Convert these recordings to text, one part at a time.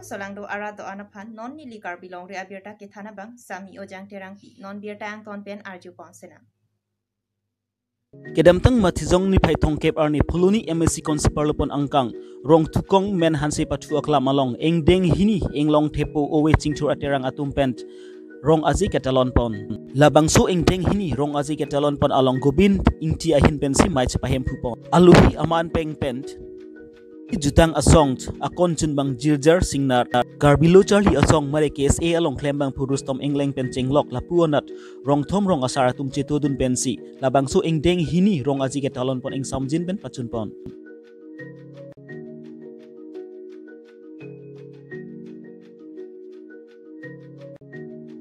solang do ara do anapan non nili karbilong rea birta ke thana bang sami ojang terang pi non birta ang ton pen arju ponsena. Kedam tang mathijong ni phai thong kep arni phuluni MSc concept lopon angkang rong tukong men hanse patu akla malong engdeng hini englong thepo owe chingchur aterang atum pent rong aji ketalon pon labangso engdeng hini rong aji ketalon pon along gobin ingti ahin pensi mai chapahem phupon aluhi aman peng pent jutang asong akon chun bang jiljar singnar garbilo charli asong mare KSA along klembang purus tom engleng pencheng lok lapuonat rong thom rong asara tum chetodun pensi labangso engdeng hini rong aji ketalon pon eng samjin pen pachun pon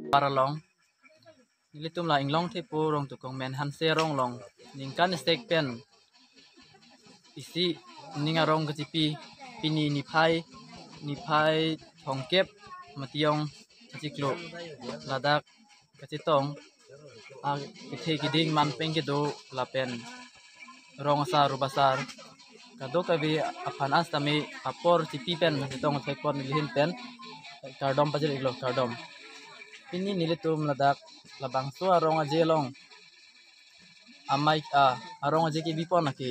paralong nilitum la inglong thepo rong tukong men hanse rong long ningkan stek pen isi ningarong kecipi pini nipai thongkep mationg keciklo ladak kecitong kithe kiding manpeng kedo lapen rong asar rubasar kado kabi apan as tami apor cipi pen kitong thekpon nilihin pen kardom pajel iglo kardom ini nilitum ladak labangso arong ajelong amai arong aje ke bipon laki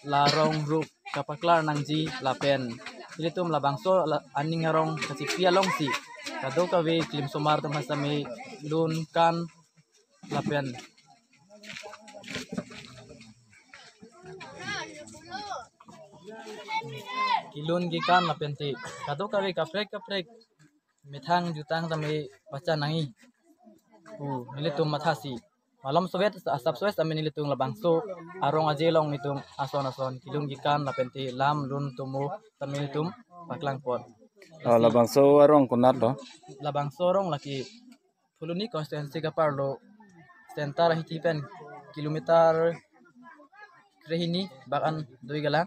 larong rup kapaklar nangji lapen nilitum labangso aning arong kecipi along si kado kawi klim somar temas tami lun kan lapen kilun gikan lapen ti kado kawi kaprek methang jutang tami baca nangi nilitum mathasi malam sovet asap soet tami nilitung labangso arong ajelong nitung ason kilung gikan lapenti lam lun tumu tami nilitum paklang pon labangso arong kunat lo labangso rong laki fuluni konstituensi kaparlo sentar hitipen kilometer krehini bakan doi galang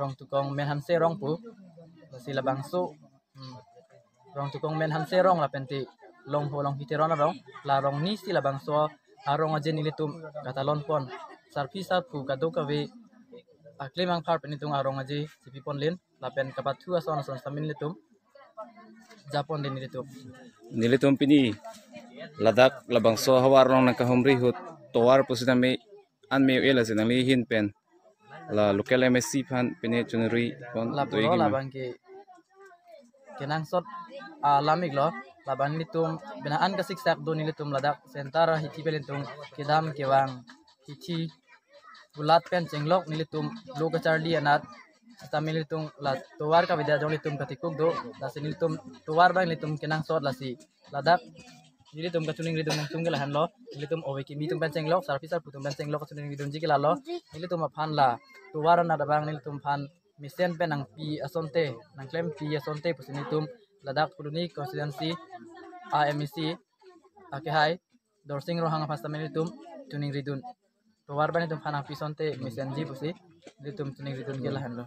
rong tukong menhanse rong pu si labangso rong tukong menhanse rong lapenti long hitiron rong larong ni si labangso arong aje nilitum katalon pon sarpi sarpu kado kawe aklimang par penitung arong aje sipi pon lin lapen kapatu ason samin nilitum japon din nilitum pini ladak labangso hawarong nakahumri hut towar pusinami anme ela sinali hin pen la local MSc fan pini chunuri pon laporo labangke kenang sot lamig lo laban nitum binaan ka siksak do nilitum ladak sentara hiti pelintung kedam kewang hiti bulat pen cenglok nilitum loka charli anat tami nilitung la tuwar ka bida jong nilitum katikuk do lasi nilitum tuwar bang nilitum kenang sot lasi ladak nilitum kacuning nilitum nung gelahan lo nilitum owe kimi tung pen cenglok sarpisar putung pen cenglok kacuning nilitum jikila lo nilitum aphan la tuwar na bang nilitum phan misen pen nang pi asonte nang klem pi asonte pusinitum ladak puluni konstituensi AMC akehai dorsing rohang pas tamenitum tuning ridun tuwar ban itum phanang pisonte misenji pusi litum tuning ridun gelahan lo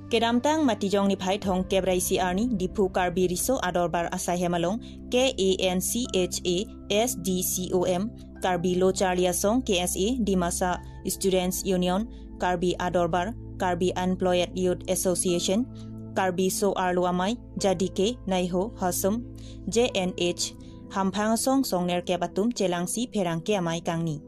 Kedamtang matijong ni phai thong kebrai si arni dipu karbi riso adorbar asai hemalong KANCHA SDCOM karbi lo charlia song KSA dimasa Students Union karbi adorbar karbi Unemployed Youth Association karbi so arlo amai jadike naiho hasum JNH hampang song ner ke batum celangsi perangke amai kangni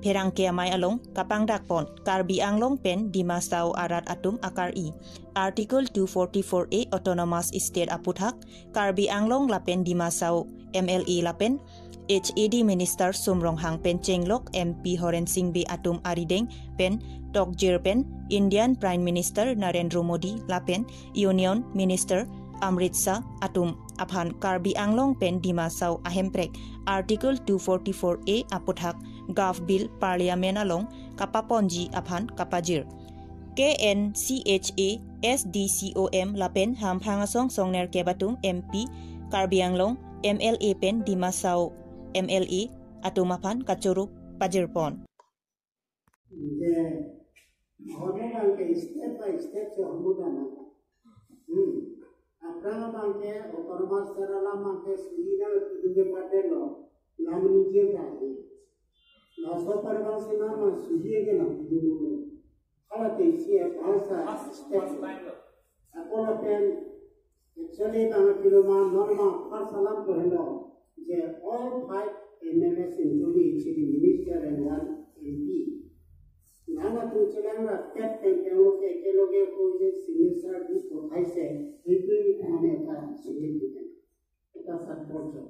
perangke amai along kapang dakpon karbi anglong pen dimasau arat atum akar i article 244A autonomous state aputhak karbi anglong lapen dimasau MLA lapen HAD Minister Sumrong Hang pen cenglok MP Horen Singh be atum arideng pen Tokjir pen Indian Prime Minister Narendra Modi lapen Union Minister Amrit Shah atum aphan karbi anglong pen dimasau ahemprek article 244A aputhak gov bill parliament along kapaponji aphan kapajir KNCHA SDCOM lapen hamphangasong songner kebatum MP karbi anglong MLA pen dimasau MLA atumapan kacuru pajirpon. Orang ke step by step se hamudana. Aprang bangke otonomas serala bangke sehingga tujuh patelo lamuni je tadi. Naso parang sinama suhiye ke nam tujuh. ala teisia bahasa step apola pen actually kami filma norma pasalam ko hello je all 5 MMS including chief minister and 1 MP nana tu chelanga step pen ke eloge ko je signature di pothai se itu mane ka significant eta support jo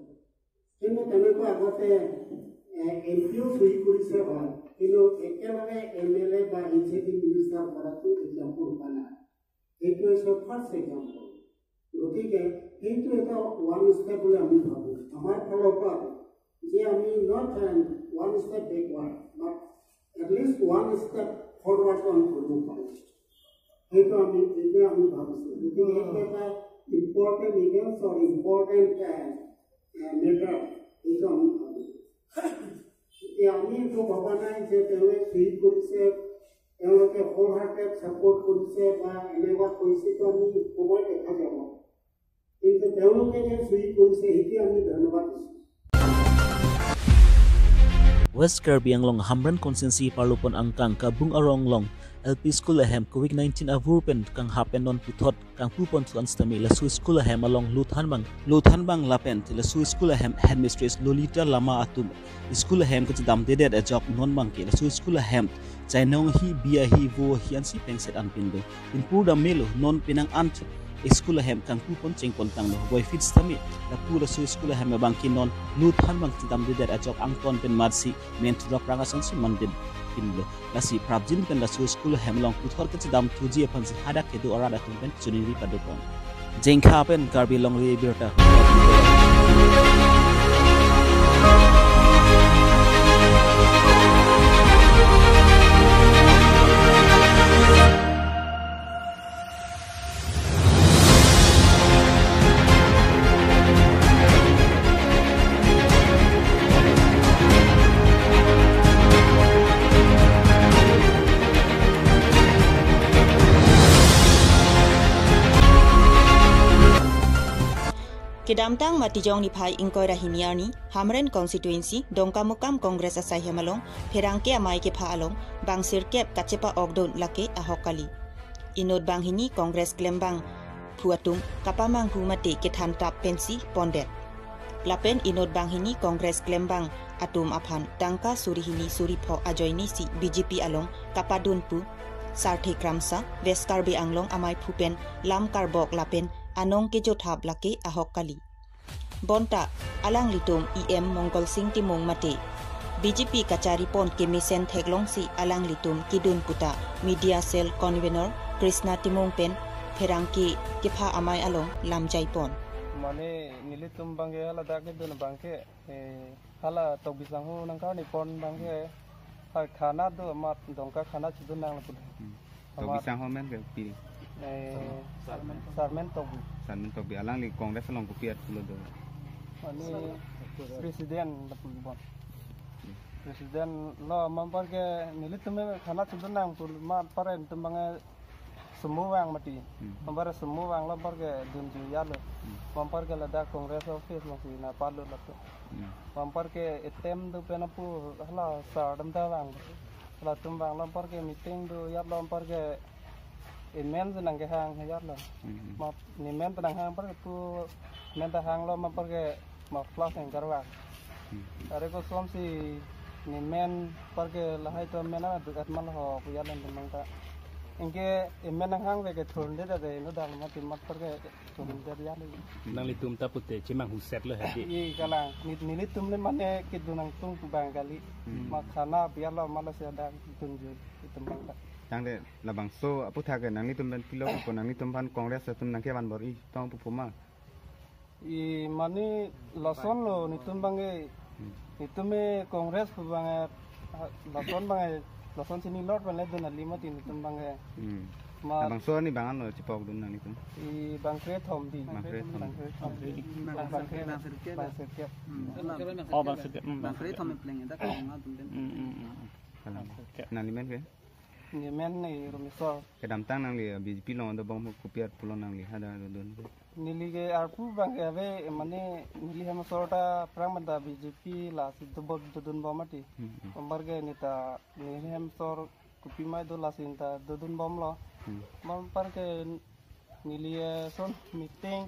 kino tane ko agote MPO sui kurise hoy kino ekelage MLA ba chief minister baratu example pana itu is the first example গতিকে কিন্তু এটা one step বলে আমি ভাবো আমার ফালৰ পৰা যে আমি not one step backward but at least one step forward কৰিব পাৰোঁ সেইটো আমি ভাবিছোঁ গতিকে এইটো এটা important events or important matter এইটো আমি ভাবোঁ এতিয়া আমি এইটো ভবা নাই যে তেওঁলোকে ফিল কৰিছে তেওঁলোকে হোল হাৰ্টেড ছাপোৰ্ট কৰিছে বা এনেকুৱা কৰিছে তো আমি সময় দেখা যাব কিন্তু তেওঁলোকে যে ফিল কৰিছে সেইটো আমি ধন্যবাদ দিছোঁ West Karbi Anglong Hamran Consensi Parlupon Angkang Kabung Arong Long LP School Ahem COVID-19 Avurpen Kang Hapen Non Puthot Kang Pupon Tuan Stami Lasu School Ahem Along Luthanbang Lapen Lasu School Ahem Headmistress Lolita Lama Atum School Ahem Kecedam Dedet Ajok Non Bangki Lasu School Ahem Zainong Hi Bia Hi Vo Hiansi Pengset Anpindo In Purda Melo Non Pinang Ant School Ahem Kang Pupon Cengpon Tangno Boy Fit Stami Lapu Lasu School Ahem Bangki Non Luthanbang Kecedam Dedet Ajok Angton Pen Marsi Mentura Prangasan Si Mandin Pinlo Lasi Prabjin Pen Lasu School Ahem Long Puthor Kecedam Tuji Pansi Hadak Kedu Orada Tumpen Juniri Padopon Jengka Pen Karbi Long Ri Birta Kedamtang matijong ni Pai Ingkoy Rahimiarni, Hamren Constituency, Dongkamukam Congress Asai Hemalong, Perangke Amai ke Paalong, Bang Sirkep Kacepa Ogdon Lake Ahokali. Inod Bang Hini Congress Klembang Puatung, Kapamang Humate Ketantap Pensi Pondet. Lapen Inod Bang Hini Congress Klembang Atum Aphan, Dangka Surihini Suripo Ajoini si BJP Along, Kapadunpu, Sarthi Kramsa, West Karbi Anglong Amai Pupen, Lam Karbok Lapen, Anong Kejothab Lake Ahokali. Bonta Alang Litum EM Mongol Sing Timong Mate. BJP Kachari Pon Kemisen Theglong si Alang Litum Kidun Puta Media Cell Convener Krishna Timong Pen Perangki Kipha Amai Along Lamjai Pon. Mane nilitum bangke hala dake dun bangke hala tobisang ho nang kani pon bangke khana do mat dongka khana chudun nang lapud. Tobisang ho men ke pi Sarmen Tobi alang li Kongres long kopiat pulo do. Ani presiden bon. Presiden lo mampar ke nilitum khana chudun nang pul mat paren tumbang semua mati. Mampar semua lampar ke dunju yalo. Mampar ke lada Kongres office masih na palu lato. Mampar ke etem do penapu hala sadam dawang. Hala tumbang lampar ke meeting do yat lampar ke men senang ke hang hayat lo. Map ni men tenang hang par itu men hang lo mampar ke map flash yang karwak. Are ko som si ni men par ke lahai to mena dekat mal ho puyalan temang ta. Ingke men hang ve ke thon de de no dal mat mat par ke thon de ya le. Nang litum ta putte cimang huset lo hati. I kala ni litum le mane ke dunang tung bang kali. Makana biar lo malas ada tunju temang ta. Tang de labang so aputha ke nang litum ben pilo ko nang litum ban Kongres tum nang ke ban bor I tong pupuma. I mani lason lo nitum bange nitume Kongres bange lason sini lot ban le dun lima tin nitum bange. Labang so ni bangan lo cipok dun nang litum. I bangkre thom di. Bangkre thom. Oh bang sedep. Bangkre thom pleng da ko nga dun den. Nang limen ke? Ni men ni rumiso. Kedamtang nang li BJP long do bang kopiat pulo nang li hada dun. Nili ke arpu bange ave mane nili ham sorta pramanda BJP la sidubod dun bomati. Ombar ke nita nili ham sor kopi mai do lasinta dodun bom lo mampar ke nilia son meeting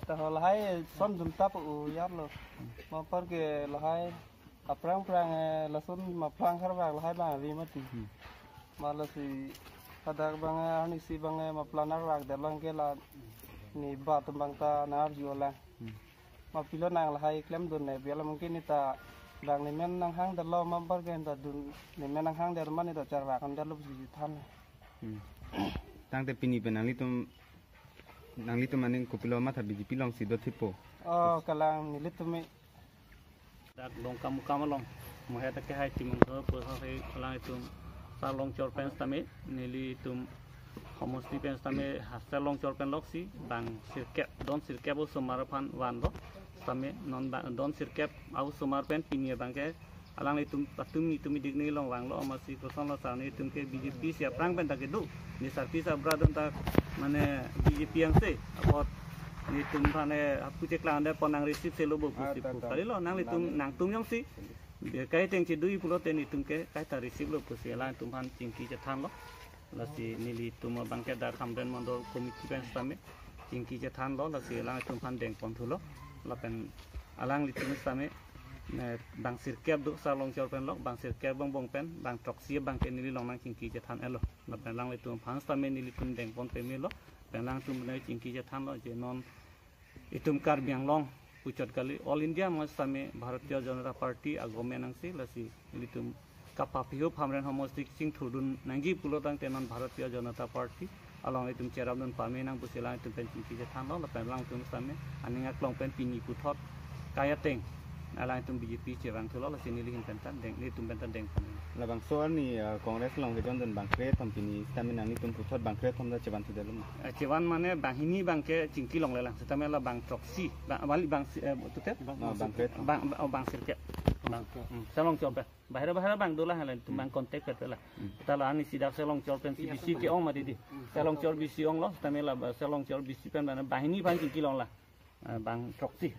tahu lahai son dum tap yar lo mampar ke lahai aprang lason maprang harba lahai bang ri mati malasi pada bang ani si bang maplanar rak dalang ke la ni ba tumbang ta nar juala mapilo nang lahai klem dun ne biala mungkin ita bang ni men nang hang dalo mampar ke ita dun ni men nang hang derman ita cara kan dalo biji than tang te pini penang litum nang litum maning kopilo mata biji pilong si do tipo oh kalang ni litum dak long kamu long mohe ta ke hai timung ko po hai lang itum sa long chor pen stame nili tum homosti pen stame hasta long chor pen loksi bang sirkep don sirkep bo somarapan wan do stame non don sirkep au somar pen pinia bang ke alang itum patumi tumi digni long wang lo masih kosan lo sa ni itum ke BJP siap rang pen ta ke du ni sarti sa bradon ta mane BJP yang se apot ni tum phane apu cek lang der ponang receive selo bo pusi pu kali lo nang litum nang tum yang si kai teng chi dui pulo te ni tum ke kai ta receive lo pusi la tum phan chingki je than lo la si nili tum bang ke dar kamden mondol komiti pen stame chingki je than lo la si la tum phan deng pon thulo la pen alang litum stame bang sirkep du sa long chor pen lo bang sirkep bong pen bang proxy bang ke nili long nang chingki je than elo la pen lang litum phan stame nili tum deng pon pe me lo pelang tum benai chingki je than lo je non itum kar biang long pucot kali all India mas same Bharatiya Janata Party agome nang si lasi litum kapapiho phamren homostik sing thudun nangji pulo tang tenon Bharatiya Janata Party along itum cheramdun pame nang pusila itum pen chingki je than lo la pelang tum same aninga klong pen pini puthot kaya teng alang itum BJP cherang thulo lasi nili hin pentan deng itum pentan deng pon la bang soal ni kongres long ke jondan bang kre tam pini stamina ni tum puthot bang kre tam da cheban tu dalum cewan mane bahini bang ke cingki long lelang setame la bang proxy bali bang tutet bang kre bang sirket bang selong chorpen bahara bang dola halan tum bang contact petela tala ani sidak selong chorpen CBC ke ong madi di selong chor BC ong lo setame la selong chor BC pen bana bahini bang cingki long la bang proxy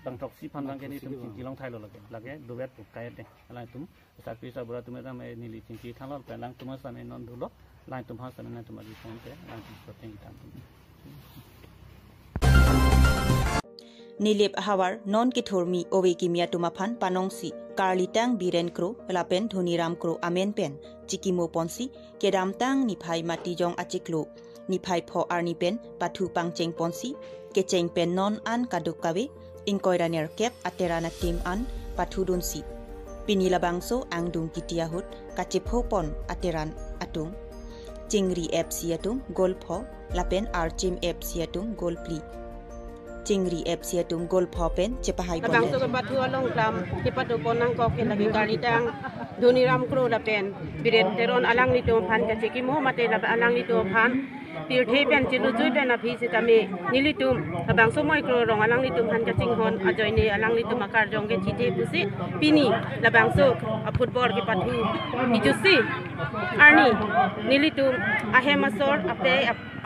pan bang ke ni tum cingki long thailo lage dobet kai te ala tum sakri sa bura tum ram nili cingki thalol pelang tum same non dulo lang tum ha same na tum adi phone te lang tum proteng tam Nilip hawar non ki thormi owe ki mia tumaphan panongsi karlitang biren kro lapen dhoniram kro amen pen chikimo ponsi kedam tang ni phai mati jong achiklo ni phai pho arni pen pathu pangcheng ponsi kecheng pen non an kadukawe inkoiraner kep aterana tim an pathu donsi pinila bangso angdung kitiahut kachepho pon ateran atung chingri FC atung golpho lapen archim FC atung golpli Chingri FC atung gol phopen chepahai pon bang so bathu along klam kipatu ponang ko ken lagi kali tang Dhoniram kro la pen biret teron alang ni to phan ka cheki mo mate la alang ni to phan pir the pen chilu jui pen a phi sitame nilitum bang so moi kro rong alang ni to phan ka ching hon ajoi ne alang ni to makar jong ke chite pusi pini la bang so a football ki pathu ijusi arni nilitum ahemasor ape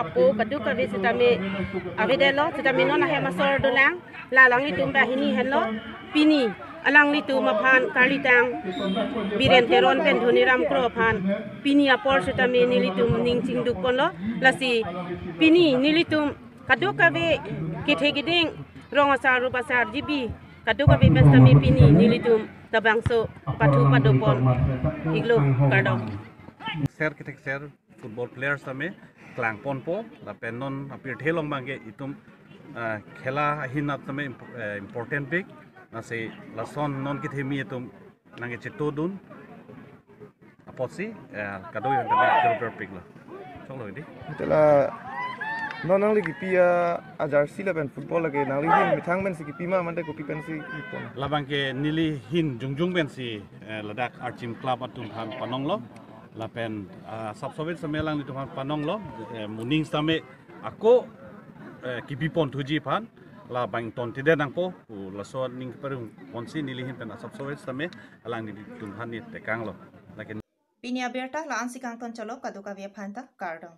apo kadu ka sitame avedelo sitame non ahemasor dolang la lang ni tum bahini hello pini alang ni tu maphan kalitang biren teron pen Dhoniram kro phan pini apor sitame nilitum ningching duk pon lo lasi pini nilitum kadu ka ve kithe giding rong asar rubasar jibi kadu ka ve pestame pini nilitum tabangso pathu padopon iglo kardo share kitek share football players tame klang ponpo la penon apir thelong bangge itum khela hinat tame important big nase lason non kithemi itum nange chitodun aposi kadoy tame super big la cholo di tela non nang lagi pia ajar sila pen football lagi nang lagi mithang men si pima mante ko pipen si pon labangke nili hin jungjung ben si ladak archim club atum han panonglo lapen subsovet samelang itu panong lo muning same ako kipipon tuji pan la bang ton tidak nang po la so ning perung ponsi nilihin pen subsovet same alang di tumhan ni tekang lo lakin pinia berta la ansikang ton chalo kaduka via phanta kardong